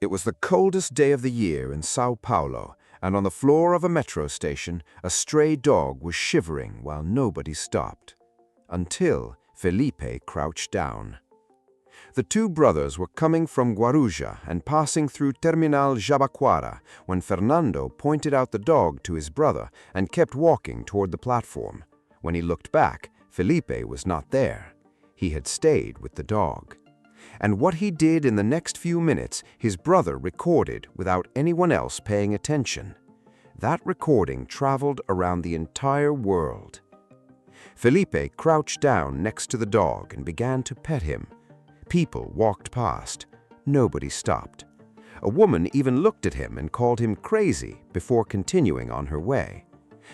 It was the coldest day of the year in São Paulo, and on the floor of a metro station, a stray dog was shivering while nobody stopped. Until Felipe crouched down. The two brothers were coming from Guarujá and passing through Terminal Jabaquara when Fernando pointed out the dog to his brother and kept walking toward the platform. When he looked back, Felipe was not there. He had stayed with the dog. And what he did in the next few minutes, his brother recorded without anyone else paying attention. That recording traveled around the entire world. Felipe crouched down next to the dog and began to pet him. People walked past. Nobody stopped. A woman even looked at him and called him crazy before continuing on her way.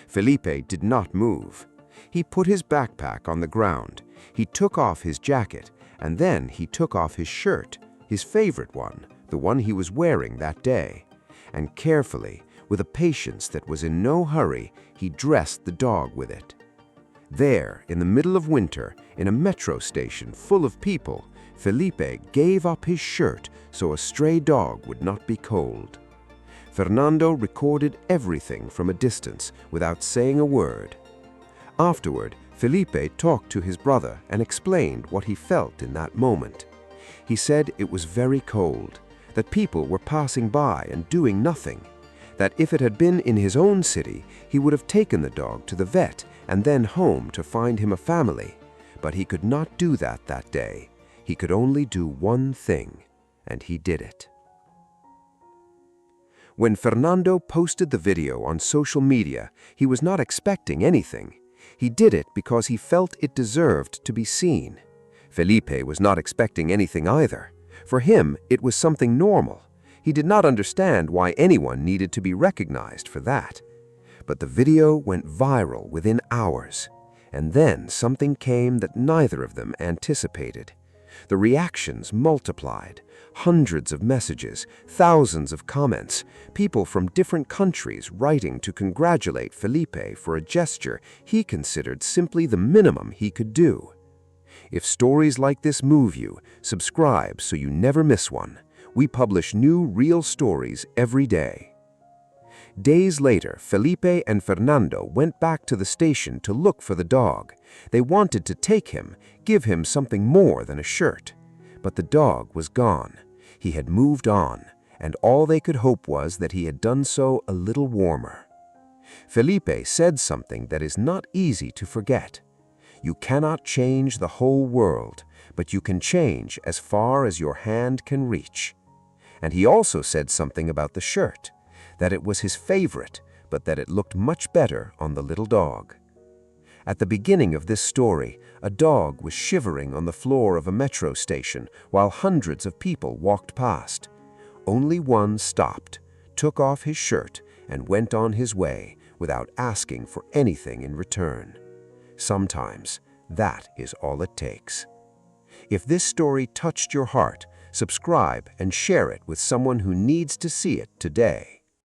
Felipe did not move. He put his backpack on the ground. He took off his jacket, and then he took off his shirt, his favorite one, the one he was wearing that day. And carefully, with a patience that was in no hurry, he dressed the dog with it. There, in the middle of winter, in a metro station full of people, Felipe gave up his shirt so a stray dog would not be cold. Fernando recorded everything from a distance without saying a word. Afterward, Felipe talked to his brother and explained what he felt in that moment. He said it was very cold, that people were passing by and doing nothing, that if it had been in his own city, he would have taken the dog to the vet and then home to find him a family. But he could not do that day. He could only do one thing, and he did it. When Fernando posted the video on social media, he was not expecting anything. He did it because he felt it deserved to be seen. Felipe was not expecting anything either. For him, it was something normal. He did not understand why anyone needed to be recognized for that. But the video went viral within hours. And then something came that neither of them anticipated. The reactions multiplied. Hundreds of messages, thousands of comments, people from different countries writing to congratulate Felipe for a gesture he considered simply the minimum he could do. If stories like this move you, subscribe so you never miss one. We publish new real stories every day. Days later, Felipe and Fernando went back to the station to look for the dog. They wanted to take him, give him something more than a shirt. But the dog was gone. He had moved on, and all they could hope was that he had done so a little warmer. Felipe said something that is not easy to forget. You cannot change the whole world, but you can change as far as your hand can reach. And he also said something about the shirt, that it was his favorite, but that it looked much better on the little dog. At the beginning of this story, a dog was shivering on the floor of a metro station while hundreds of people walked past. Only one stopped, took off his shirt, and went on his way without asking for anything in return. Sometimes, that is all it takes. If this story touched your heart, subscribe and share it with someone who needs to see it today.